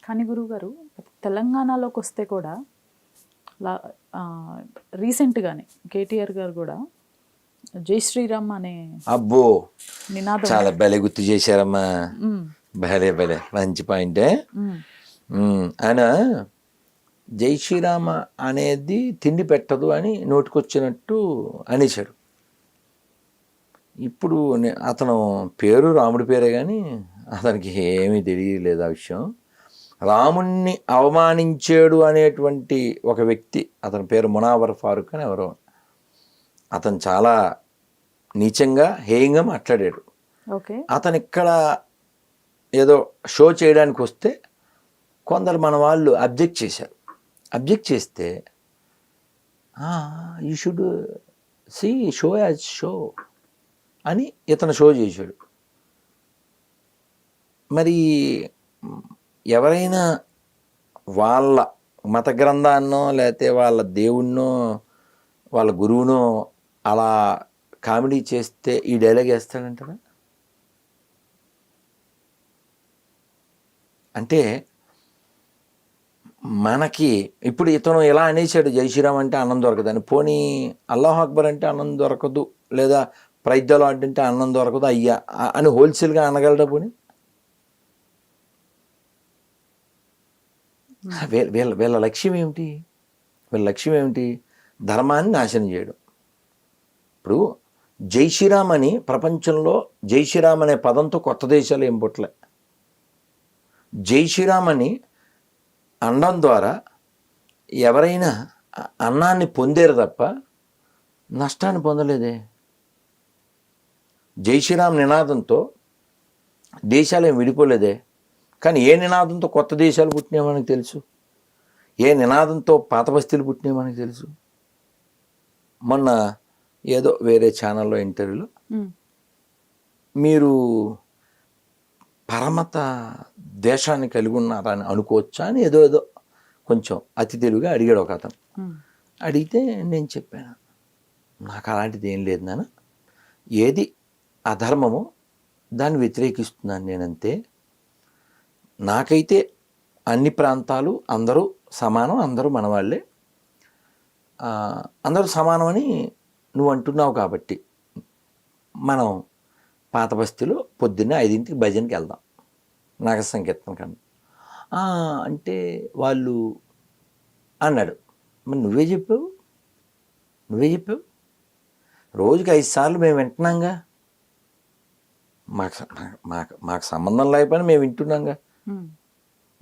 కానీ గురువుగారు తెలంగాణలోకి వస్తే కూడా రీసెంట్గానే కేటీఆర్ గారు కూడా జై శ్రీరామ్ అనే అబ్బో నినాదం చాలా భలే గుర్తు చేశారమ్మా. భలే భలే మంచి పాయింటే. ఆయన జై శ్రీరామ అనేది తిండి పెట్టదు అని నోటికొచ్చినట్టు అనేశాడు. ఇప్పుడు అతను పేరు రాముడి పేరే కానీ అతనికి ఏమీ తెలియలేదు ఆ విషయం. రాముణ్ణి అవమానించాడు అనేటువంటి ఒక వ్యక్తి, అతని పేరు మునావర్ ఫారూక్ అని ఎవరో, అతను చాలా నీచంగా హేయంగా మాట్లాడాడు. అతను ఇక్కడ ఏదో షో చేయడానికి వస్తే కొందరు మన వాళ్ళు అబ్జెక్ట్ చేశారు. అబ్జెక్ట్ చేస్తే you should see show as show అని ఇతను షో చేశాడు. మరి ఎవరైనా వాళ్ళ మత గ్రంథాన్నో లేకపోతే వాళ్ళ దేవుణ్ణో వాళ్ళ గురువునో అలా కామెడీ చేస్తే ఈ డైలాగ్ వేస్తాడంటారా? అంటే మనకి ఇప్పుడు ఇతను ఎలా అనేసాడు, జై శ్రీరామ్ అంటే అన్నం దొరకదని. పోనీ అల్లాహ్ అక్బర్ అంటే అన్నం దొరకదు, లేదా ప్రైజ్ ద లార్డ్ అంటే అన్నం దొరకదు అయ్యా అని హోల్సేల్గా అనగలడా? పోనీ వీళ్ళ లక్ష్యం ఏమిటి? వీళ్ళ లక్ష్యం ఏమిటి? ధర్మాన్ని నాశనం చేయడం. ఇప్పుడు జై శ్రీరామ్ అని ప్రపంచంలో జై శ్రీరామ్ అనే పదంతో కొత్త దేశాలు ఏం పుట్టలే. జై శ్రీరామ్ అని అనడం ద్వారా ఎవరైనా అన్నాన్ని పొందేరు తప్ప నష్టాన్ని పొందలేదే. జై శ్రీరామ్ నినాదంతో దేశాలు ఏం విడిపోలేదే. కానీ ఏ నినాదంతో కొత్త దేశాలు పుట్టినాయో మనకు తెలుసు, ఏ నినాదంతో పాత బస్తీలు పుట్టినాయో మనకు తెలుసు. మొన్న ఏదో వేరే ఛానల్లో ఇంటర్వ్యూలో మీరు పరమత దేశాన్ని కలిగి ఉన్నారని అనుకోవచ్చా అని ఏదో ఏదో కొంచెం అతి తెలివిగా అడిగాడు ఒక అతను. అడిగితే నేను చెప్పాను, నాకు అలాంటిది ఏం లేదు నాన్న, ఏది అధర్మమో దాన్ని వ్యతిరేకిస్తున్నాను నేనంతే. నాకైతే అన్ని ప్రాంతాలు అందరూ సమానం, అందరూ మనవాళ్ళే, అందరూ సమానమని నువ్వు అంటున్నావు కాబట్టి మనం పాత బస్తీలో పొద్దున్నే 5ంటికి భజనకి వెళ్దాం నాగ సంకీర్తన కన్నా అంటే వాళ్ళు అన్నాడు. మరి నువ్వే చెప్పావు రోజుకి 5 సార్లు మేము వింటున్నాంగా, మాకు సంబంధం లేకపోయినా మేము వింటున్నాంగా,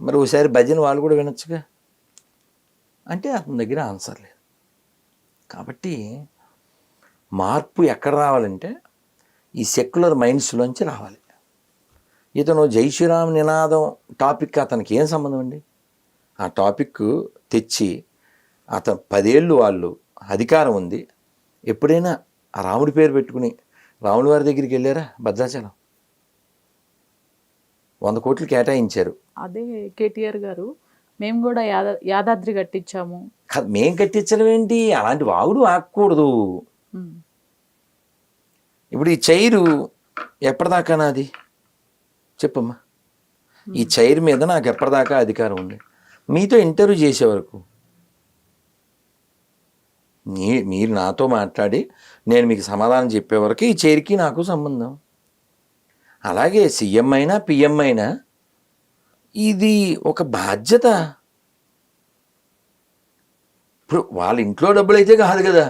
మరి ఒకసారి భజన వాళ్ళు కూడా వినొచ్చుగా అంటే అతని దగ్గర ఆన్సర్ లేదు. కాబట్టి మార్పు ఎక్కడ రావాలంటే ఈ సెక్యులర్ మైండ్స్లోంచి రావాలి. ఇతను జై శ్రీరామ్ నినాదం టాపిక్ అతనికి ఏం సంబంధం అండి? ఆ టాపిక్ తెచ్చి అతను 10 ఏళ్ళు వాళ్ళు అధికారం ఉంది, ఎప్పుడైనా ఆ రాముడి పేరు పెట్టుకుని రాముడి వారి దగ్గరికి వెళ్ళారా? భద్రాచలం 100 కోట్లు కేటాయించారు. అదే కేటీఆర్ గారు మేము కూడా యాదాద్రి కట్టించాము. మేం కట్టించడం ఏంటి? అలాంటి వాగుడు ఆగకూడదు. ఇప్పుడు ఈ చైరు ఎప్పటిదాకా నాది చెప్పమ్మా? ఈ చైర్ మీద నాకు ఎప్పటిదాకా అధికారం ఉంది? మీతో ఇంటర్వ్యూ చేసే వరకు, మీరు నాతో మాట్లాడి నేను మీకు సమాధానం చెప్పే వరకు ఈ చైర్కి నాకు సంబంధం. అలాగే సీఎం అయినా పిఎం అయినా ఇది ఒక బాధ్యత. ఇప్పుడు వాళ్ళ ఇంట్లో డబ్బులు అయితే కాదు కదా,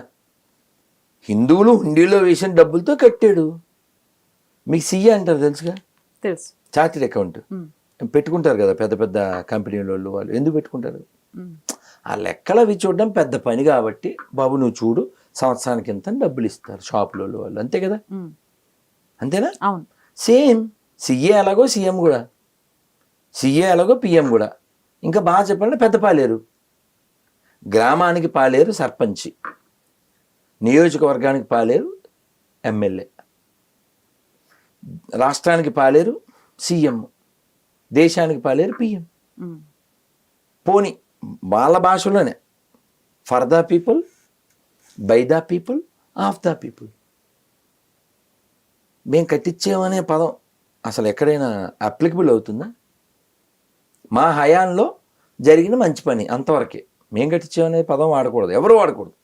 హిందువులు హుండీలో వేసిన డబ్బులతో కట్టాడు. మీకు సీఏ అంటారు తెలుసుగా, తెలుసు, చార్టెడ్ అకౌంట్ పెట్టుకుంటారు కదా పెద్ద పెద్ద కంపెనీల వాళ్ళు. ఎందుకు పెట్టుకుంటారు? ఆ లెక్కలు అవి చూడడం పెద్ద పని కాబట్టి, బాబు నువ్వు చూడు సంవత్సరానికి ఎంత డబ్బులు ఇస్తారు షాపులో వాళ్ళు, అంతే కదా, అంతేనా? అవును. సేమ్ సీఏ ఎలాగో సీఎం కూడా, సీఏ ఎలాగో పిఎం కూడా. ఇంకా బాగా చెప్పాలంటే పెద్ద పాలేరు, గ్రామానికి పాలేరు సర్పంచి, నియోజకవర్గానికి పాలేరు ఎమ్మెల్యే, రాష్ట్రానికి పాలేరు సీఎం, దేశానికి పాలేరు పిఎం. పోని వాళ్ళ భాషలోనే for the people, by the people, of the people. మేము కట్టించామనే పదం అసలు ఎక్కడైనా అప్లికబుల్ అవుతుందా? మా హయాంలో జరిగిన మంచి పని అంతవరకే. మేం కట్టించామనే పదం వాడకూడదు, ఎవరు వాడకూడదు,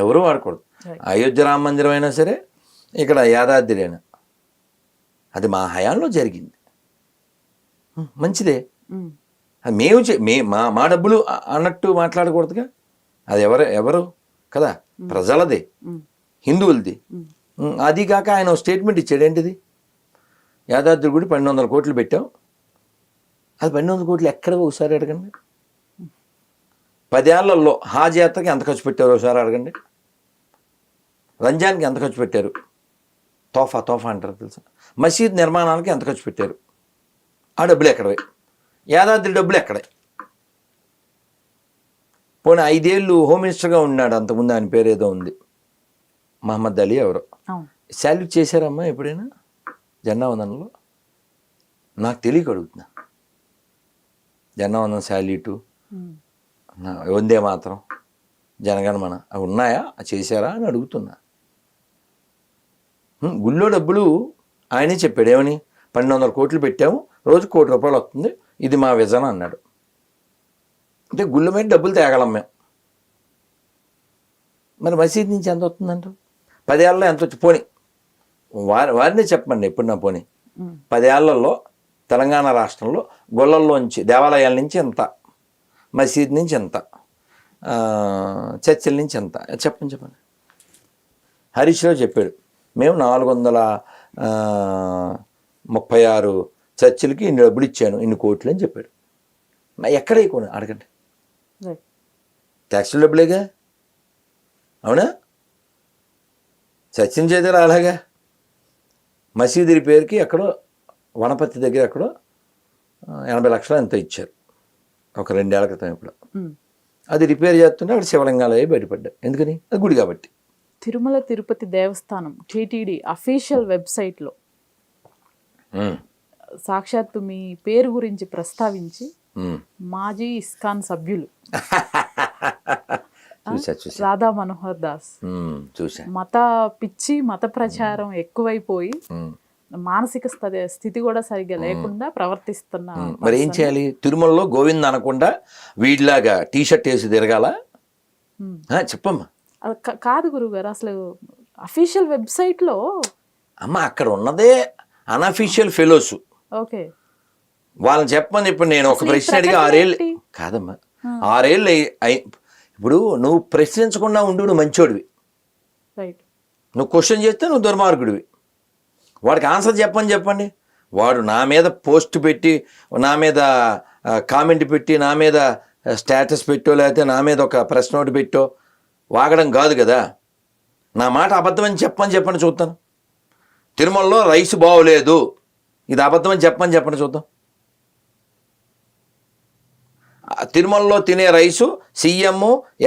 ఎవరు వాడకూడదు. అయోధ్య రామ మందిరం అయినా సరే, ఇక్కడ యాదాద్రి అయినా, అది మా హయాంలో జరిగింది, మంచిదే. అది మా డబ్బులు అన్నట్టు మాట్లాడకూడదుగా. అది ఎవరు కదా, ప్రజలదే, హిందువులది. అది కాక ఆయన స్టేట్మెంట్ ఇచ్చాడు, ఏంటిది, యాదాద్రి గుడి 1200 కోట్లు పెట్టాం. అది 1200 కోట్లు ఎక్కడ ఒకసారి అడగండి. 10 ఏళ్లలో హాజ్ యాత్రకి ఎంత ఖర్చు పెట్టారు ఒకసారి అడగండి. రంజాన్కి ఎంత ఖర్చు పెట్టారు, తోఫా అంటారు తెలుసా. మసీద్ నిర్మాణానికి ఎంత ఖర్చు పెట్టారు, ఆ డబ్బులు ఎక్కడవి, యాదాద్రి డబ్బులు ఎక్కడే. పోనీ 5 ఏళ్ళు హోమ్ మినిస్టర్గా ఉన్నాడు అంతకుముందు, ఆయన పేరు ఏదో ఉంది, మహమ్మద్ అలీ ఎవరో. శాల్యూట్ చేశారమ్మా ఎప్పుడైనా జెండా వందనంలో? నాకు తెలియక అడుగుతున్నా. జెండా వందనం, శాల్యూటు, వందే మాత్రం, జనగణమన అవి ఉన్నాయా, చేశారా అని అడుగుతున్నా. గుళ్ళో డబ్బులు ఆయనే చెప్పాడు, ఏమని, 1200 కోట్లు పెట్టాము, రోజు ₹1 కోటి వస్తుంది, ఇది మా విజన్ అన్నాడు. అంటే గుళ్ళ మీద డబ్బులు తేగలం మేము. మరి మసీద్ నుంచి ఎంత వస్తుందంట? 10 ఏళ్ళలో ఎంత వచ్చి, పోనీ వారినే చెప్పండి ఎప్పుడు, పోనీ 10 ఏళ్లలో తెలంగాణ రాష్ట్రంలో గుళ్ళల్లోంచి, దేవాలయాల నుంచి ఎంత, మసీద్ నుంచి ఎంత, చర్చిల నుంచి ఎంత, చెప్పండి. హరీష్ రావు చెప్పాడు, మేము 436 చర్చిలకి ఇన్ని డబ్బులు ఇచ్చాను, ఇన్ని కోట్లు అని చెప్పాడు. ఎక్కడ ఇవ్వకూడదు అడగండి, ట్యాక్సుల డబ్బులేగా, అవునా? చర్చం చేద్దరు అలాగా. మసీదు రిపేర్కి ఎక్కడో వనపర్తి దగ్గర ఎక్కడో 80 లక్షలు ఎంత ఇచ్చారు ఒక 2 ఏళ్ల క్రితం. ఇప్పుడు అది రిపేర్ చేస్తుంటే అక్కడ శివలింగాలు అవి బయటపడ్డాయి. ఎందుకని? అది గుడి కాబట్టి. తిరుమల తిరుపతి దేవస్థానం టీటీడీ అఫీషియల్ వెబ్సైట్లో సాక్షాత్తు మీ పేరు గురించి ప్రస్తావించి మాజీ ఇస్కాన్ సభ్యులు రాధా మనోహర్ దాస్ మత పిచ్చి, మత ప్రచారం ఎక్కువైపోయి మానసిక స్థితి కూడా సరిగ్గా లేకుండా ప్రవర్తిస్తున్న. మరి ఏం చేయాలి? తిరుమలలో గోవింద్ అనకుండా వీడిలాగా టీషర్ట్ వేసి తిరగాల? చెప్పమ్మా. కాదు గురుగారు, అసలు అఫీషియల్ వెబ్సైట్లో అమ్మ అక్కడ ఉన్నదే అనఫీషియల్ ఫెలోస్. ఓకే, వాళ్ళని చెప్పమని. ఇప్పుడు నేను ఒక ప్రశ్న అడిగి 6 ఏళ్ళు కాదమ్మా, 6 ఏళ్ళు ఇప్పుడు నువ్వు ప్రశ్నించకుండా ఉండు, నువ్వు మంచోడివి. నువ్వు క్వశ్చన్ చేస్తే నువ్వు దుర్మార్గుడివి. వాడికి ఆన్సర్ చెప్పండి. వాడు నా మీద పోస్ట్ పెట్టి, నా మీద కామెంట్ పెట్టి, నా మీద స్టేటస్ పెట్టో, లేకపోతే నా మీద ఒక ప్రెస్ నోట్ పెట్టో వాగడం కాదు కదా. నా మాట అబద్ధమని చెప్పండి చూద్దాను. తిరుమలలో రైసు బాగోలేదు, ఇది అబద్ధమని చెప్పండి చూద్దాం. తిరుమలలో తినే రైసు సీఎం,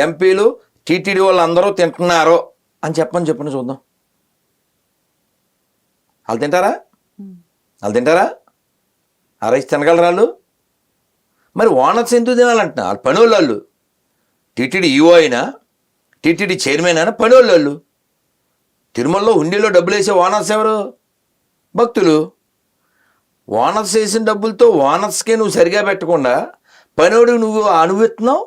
ఎంపీలు, టీటీడీ వాళ్ళు అందరూ తింటున్నారు అని చెప్పండి చూద్దాం. వాళ్ళు తింటారా? ఆ రైస్ తినగలరా వాళ్ళు? మరి ఓనర్స్ ఎందుకు తినాలంటున్నా? వాళ్ళు పనోళ్ళు. టీటీడీ ఈఓ అయినా, టీటీడీ చైర్మన్ అయినా పనోళ్ళు. తిరుమలలో హుండీలో డబ్బులు వేసే ఓనర్స్ ఎవరు? భక్తులు. ఓనర్స్ వేసిన డబ్బులతో ఓనర్స్కే నువ్వు సరిగా పెట్టకుండా పనోడు నువ్వు అనుభవిస్తున్నావు.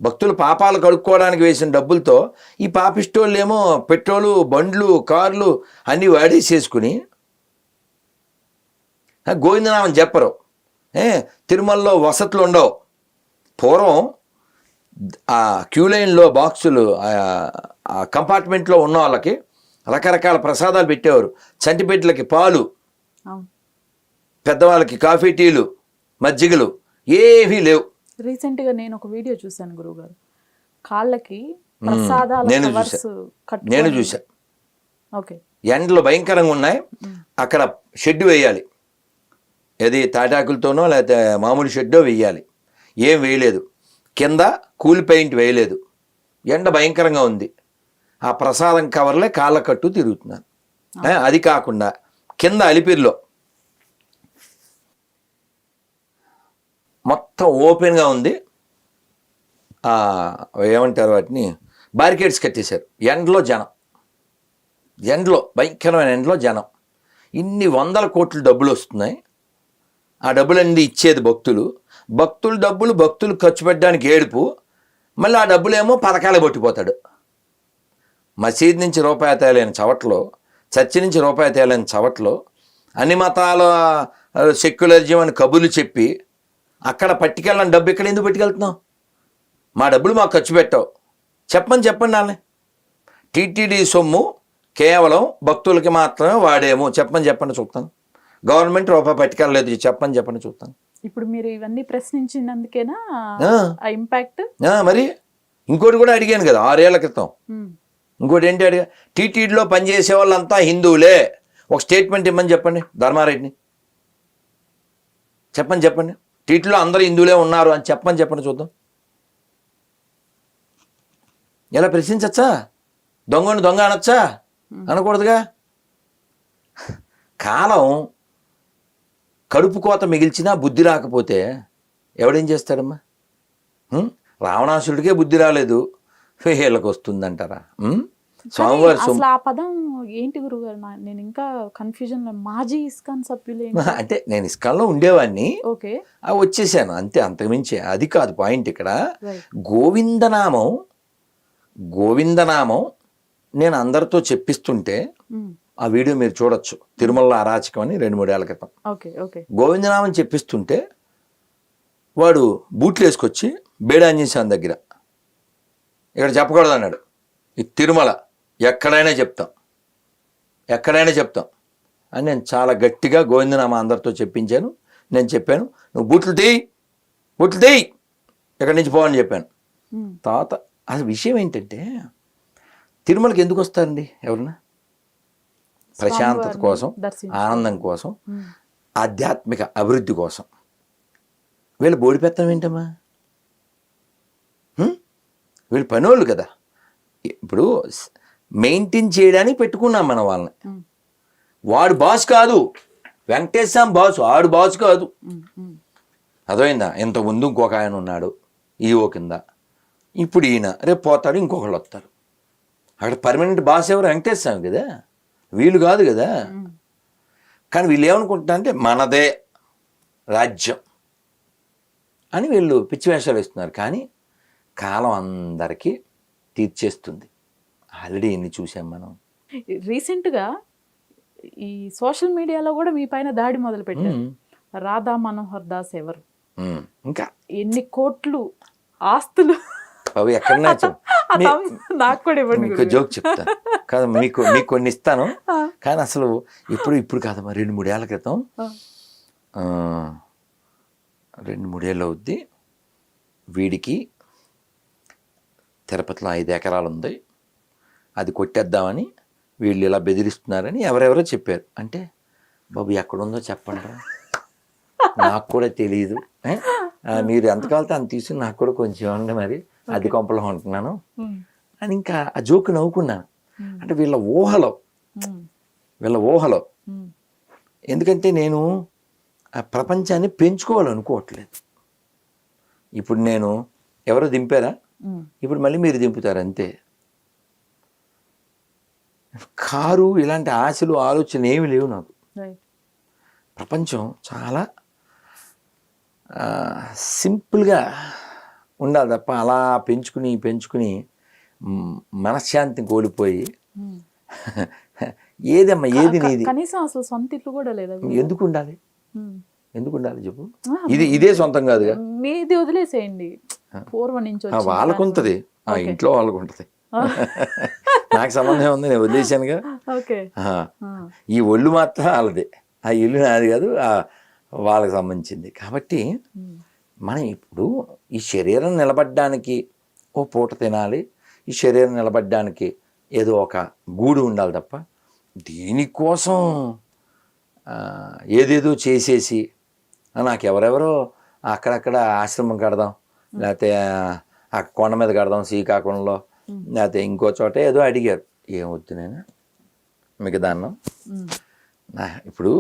భక్తులు పాపాలు కడుక్కోవడానికి వేసిన డబ్బులతో ఈ పాపిస్టోళ్ళు ఏమో పెట్రోలు, బండ్లు, కార్లు అన్నీ వాడేసేసుకుని గోవిందనామం చెప్పరు. తిరుమలలో వసతులు ఉండవు. పూర్వం ఆ క్యూ లైన్లో బాక్సులు, ఆ కంపార్ట్మెంట్లో ఉన్న వాళ్ళకి రకరకాల ప్రసాదాలు పెట్టేవారు. చంటిపెట్లకి పాలు, పెద్దవాళ్ళకి కాఫీ, టీలు, మజ్జిగలు ఏవీ లేవు. రీసెంట్గా నేను ఒక వీడియో చూశాను గురువుగారు, కాళ్ళకి ప్రసాదాలు నేను చూసా. ఓకే, ఎండలు భయంకరంగా ఉన్నాయి. అక్కడ షెడ్ వేయాలి, అది తాటాకులతోనో లేకపోతే మామూలు షెడ్డో వేయాలి. ఏం వేయలేదు, కింద కూల్ పెయింట్ వేయలేదు. ఎండ భయంకరంగా ఉంది. ఆ ప్రసాదం కవర్లే కాళ్ళ కట్టు తిరుగుతున్నాను. అది కాకుండా కింద అలిపిరిలో మొత్తం ఓపెన్గా ఉంది. ఏమంటారు వాటిని, బారికేడ్స్ కట్టేశారు. ఎండలో భయంకరమైన ఎండలో జనం. ఇన్ని 100 కోట్ల డబ్బులు వస్తున్నాయి. ఆ డబ్బులన్నీ ఇచ్చేది భక్తులు భక్తులు ఖర్చు పెట్టడానికి ఏడుపు, మళ్ళీ ఆ డబ్బులేమో పథకాలు పట్టిపోతాడు. మసీద్ నుంచి రూపాయి తేలేని చవట్లో, చర్చి నుంచి రూపాయి తేలేని చవట్లో, అన్ని మతాల సెక్యులరిజం అని కబుర్లు చెప్పి అక్కడ పట్టుకెళ్ళని డబ్బు ఇక్కడ ఎందుకు పట్టుకెళ్తున్నావు? మా డబ్బులు మాకు ఖర్చు పెట్టావు చెప్పండి వాళ్ళని. టీటీడీ సొమ్ము కేవలం భక్తులకి మాత్రమే వాడేమో చెప్పండి చూస్తాను. గవర్నమెంట్ రూపాయి పట్టుకెళ్ళలేదు చెప్పండి చూస్తాను. ఇప్పుడు మీరు ఇవన్నీ ప్రశ్నించినందుకేనా ఆ ఇంపాక్ట్? మరి ఇంకోటి కూడా అడిగాను కదా 6 ఏళ్ల క్రితం. ఇంకోటి ఏంటి అడిగా, టీటీడీలో పనిచేసే వాళ్ళంతా హిందువులే, ఒక స్టేట్మెంట్ ఇమ్మని చెప్పండి ధర్మారెడ్డిని. చెప్పండి టీటీడీలో అందరూ హిందువులే ఉన్నారు అని చెప్పండి చూద్దాం. ఎలా ప్రశ్నించచ్చా? దొంగను దొంగ అనొచ్చా? అనకూడదుగా. కాలం కడుపు కోత మిగిల్చినా బుద్ధి రాకపోతే ఎవడేం చేస్తాడమ్మా? రావణాసుడికే బుద్ధి రాలేదు, వీళ్ళకి వస్తుందంటారా? స్వామివారి అసలు ఆ పదం ఏంటి గురుగారు? నేను ఇంకా కన్ఫ్యూజన్. మాజీ ఇస్కాన్ సభ్యులు అంటే నేను ఇస్కాన్లో ఉండేవాడిని, ఓకే, వచ్చేసాను అంతే, అంతకుమించి అది కాదు పాయింట్ ఇక్కడ. గోవిందనామం నేను అందరితో చెప్పిస్తుంటే ఆ వీడియో మీరు చూడొచ్చు, తిరుమల అరాచకం అని 2-3 ఏళ్ల క్రితం. గోవిందనామం చెప్పిస్తుంటే వాడు బూట్లు వేసుకొచ్చి బేడాంజీసాన్ దగ్గర ఇక్కడ చెప్పకూడదు అన్నాడు. ఈ తిరుమల ఎక్కడైనా చెప్తాం అని నేను చాలా గట్టిగా గోవిందనామా అందరితో చెప్పించాను. నేను చెప్పాను, నువ్వు బూట్లు తీయి ఎక్కడి నుంచి పోవని చెప్పాను. తర్వాత అసలు విషయం ఏంటంటే, తిరుమలకి ఎందుకు వస్తారండి ఎవరన్నా? ప్రశాంతత కోసం, ఆనందం కోసం, ఆధ్యాత్మిక అభివృద్ధి కోసం. వీళ్ళు బోడిపెత్తనం ఏంటమ్మా? వీళ్ళు పనోళ్ళు కదా. ఇప్పుడు మెయింటైన్ చేయడానికి పెట్టుకున్నాం మనం వాళ్ళని. వాడు బాస్ కాదు, వెంకటేశ్వర బాసు, ఆడు బాసు కాదు. అర్థమైందా? ఇంత ముందు ఇంకొక ఆయన ఉన్నాడు ఈఓ కింద, ఇప్పుడు ఈయన, రేపు పోతాడు ఇంకొకళ్ళు వస్తారు. అక్కడ పర్మనెంట్ బాస్ ఎవరు? వెంకటేశ్వర కదా, వీళ్ళు కాదు కదా. కానీ వీళ్ళు ఏమనుకుంటున్నారంటే మనదే రాజ్యం అని వీళ్ళు పిచ్చి వేషాలు వేస్తున్నారు. కానీ కాలం అందరికీ తీర్చేస్తుంది. ఆల్రెడీ ఎన్ని చూసాం మనం. రీసెంట్గా ఈ సోషల్ మీడియాలో కూడా మీ పైన దాడి మొదలు పెట్టారు. రాధా మనోహర్ దాస్ ఎవరు, ఇంకా ఎన్ని కోట్లు ఆస్తులు, అవి ఎక్కడన్నా నాకు కూడా ఇవ్వండి. మీకు జోక్ చెప్తాను కదా, మీకు కొన్ని ఇస్తాను. కానీ అసలు ఇప్పుడు కాదమ్మా, 2-3 ఏళ్ల క్రితం, 2-3 ఏళ్ళు అవుద్ది. వీడికి తిరుపతిలో 5 ఎకరాలు ఉంది, అది కొట్టేద్దామని వీళ్ళు ఇలా బెదిరిస్తున్నారని ఎవరెవరో చెప్పారు. అంటే బాబు ఎక్కడుందో చెప్పండి, నాకు కూడా తెలియదు, మీరు ఎంత కావాలితే అంత తీసుకుని నాకు కూడా కొంచెం ఉండే, మరి అది కొంపలో ఉంటున్నాను అని ఇంకా ఆ జోకు నవ్వుకున్నాను. అంటే వీళ్ళ ఊహలో ఎందుకంటే నేను ఆ ప్రపంచాన్ని పెంచుకోవాలనుకోవట్లేదు. ఇప్పుడు నేను ఎవరో దింపారా, ఇప్పుడు మళ్ళీ మీరు దింపుతారు అంతే. కారు ఇలాంటి ఆశలు ఆలోచనలు ఏమి లేవు నాకు. ప్రపంచం చాలా సింపుల్గా ఉండాలి తప్ప అలా పెంచుకుని మనశ్శాంతిని కోల్పోయి ఏదమ్మా ఏది నీది, కనీసం అసలు సొంత ఇల్లు కూడా లేదా? ఎందుకు ఉండాలి చెప్పు? ఇదే సొంతం కాదుగా, మీది వదిలేసేయండి. పూర్వం నుంచి వాళ్ళకు ఉంటుంది, ఆ ఇంట్లో వాళ్ళకు ఉంటుంది, నాకు సంబంధం ఉంది, నేను వదిలేసానుగా. ఈ ఒళ్ళు మాత్రం వాళ్ళదే, ఆ ఇల్లు నాది కాదు, వాళ్ళకి సంబంధించింది. కాబట్టి మనం ఇప్పుడు ఈ శరీరం నిలబడడానికి ఓ పూట తినాలి, ఈ శరీరం నిలబడడానికి ఏదో ఒక గూడు ఉండాలి తప్ప దీనికోసం ఏదేదో చేసేసి నాకు ఎవరెవరో అక్కడక్కడ ఆశ్రమం కడదాం, లేకపోతే ఆ కొండ మీద కడదాం శ్రీకాకుళంలో, లేకపోతే ఇంకో చోట ఏదో అడిగారు. ఏమొద్దు నేను మీకు దాన్నం. ఇప్పుడు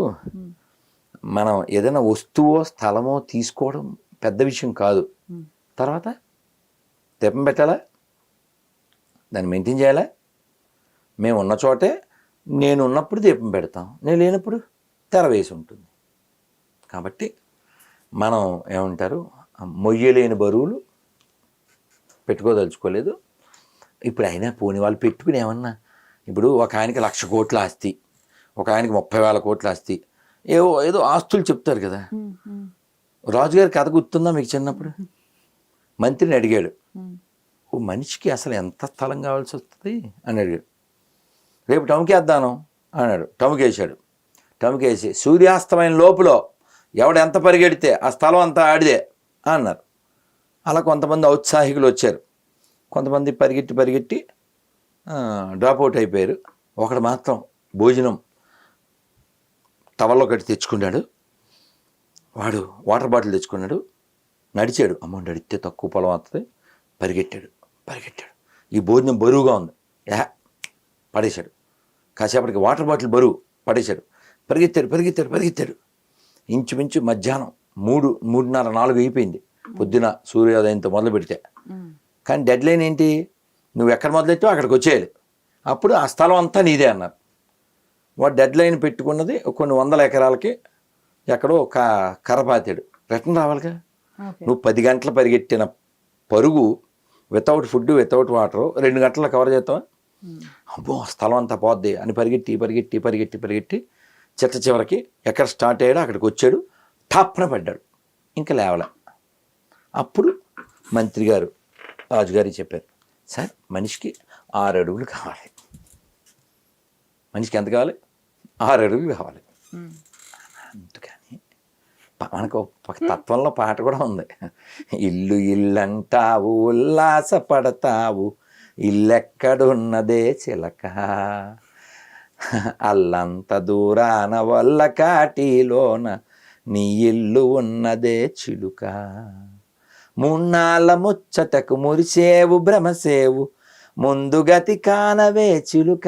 మనం ఏదైనా వస్తువో స్థలమో తీసుకోవడం పెద్ద విషయం కాదు. తర్వాత దీపం పెట్టాలా, దాన్ని మెయింటైన్ చేయాలా. మేము ఉన్న చోటే నేను ఉన్నప్పుడు దీపం పెడతాం, నేను లేనప్పుడు తెర వేసి ఉంటుంది. కాబట్టి మనం ఏమంటారు మొయ్యలేని బరువులు పెట్టుకోదలుచుకోలేదు. ఇప్పుడు అయినా పోని వాళ్ళు పెట్టుకుని ఏమన్నా, ఇప్పుడు ఒక ఆయనకి 1,00,000 కోట్ల ఆస్తి, ఒక ఆయనకి 30,000 కోట్ల ఆస్తి, ఏదో ఆస్తులు చెప్తారు కదా. రాజుగారి కథ గుర్తుందా మీకు చిన్నప్పుడు? మంత్రిని అడిగాడు, ఓ మనిషికి అసలు ఎంత స్థలం కావాల్సి వస్తుంది అని అడిగాడు. రేపు టముకేద్దాను అన్నాడు. టముకేసాడు. టముకేసి సూర్యాస్తమైన లోపల ఎవడు ఎంత పరిగెడితే ఆ స్థలం అంతా ఆడిదే అన్నారు. అలా కొంతమంది ఔత్సాహికులు వచ్చారు, కొంతమంది పరిగెట్టి డ్రాప్అవుట్ అయిపోయారు. ఒకడు మాత్రం భోజనం టవల్లో కట్టి తెచ్చుకున్నాడు. వాడు వాటర్ బాటిల్ తెచ్చుకున్నాడు, నడిచాడు. అమౌంట్ అడిగితే తక్కువ పొలం వస్తుంది. పరిగెట్టాడు. ఈ భోజనం బరువుగా ఉంది, పడేశాడు. కాసేపటికి వాటర్ బాటిల్ బరువు పడేశాడు. పరిగెత్తాడు. ఇంచుమించు మధ్యాహ్నం 3:30, 4 అయిపోయింది. పొద్దున సూర్యోదయంతో మొదలు పెడితే. కానీ డెడ్ లైన్ ఏంటి, నువ్వు ఎక్కడ మొదలెట్టావు అక్కడికి వచ్చేయాలి, అప్పుడు ఆ స్థలం అంతా నీదే అన్నారు. వాడు డెడ్ లైన్ పెట్టుకున్నది కొన్ని 100 ఎకరాలకి ఎక్కడో ఒక కర్రపాతాడు. రిటర్న్ రావాలిగా. నువ్వు 10 గంటలు పరిగెట్టిన పరుగు వితౌట్ ఫుడ్ వితౌట్ వాటర్ 2 గంటల్లో కవర్ చేస్తావా? అబ్బో స్థలం అంతా పోద్ది అని పరిగెట్టి చివరికి ఎక్కడ స్టార్ట్ అయ్యాడో అక్కడికి వచ్చాడు. టాప్న పడ్డాడు, ఇంకా లేవలే. అప్పుడు మంత్రి గారు రాజుగారికి చెప్పారు, సార్ మనిషికి 6 అడుగులు కావాలి. మనిషికి ఎంత కావాలి? 6 అడుగులు కావాలి. అందుకని మనకు ఒక తత్వంలో పాట కూడా ఉంది, ఇల్లంటావు ఉల్లాసపడతావు, ఇల్లెక్కడున్నదే చిలక, అల్లంత దూరాన వల్ల కాటిలోన నీ ఇల్లు ఉన్నదే చిలుక, మున్నాళ్ళ ముచ్చటకు మురిసేవు భ్రమసేవు, ముందుగతి కానవే చిలుక.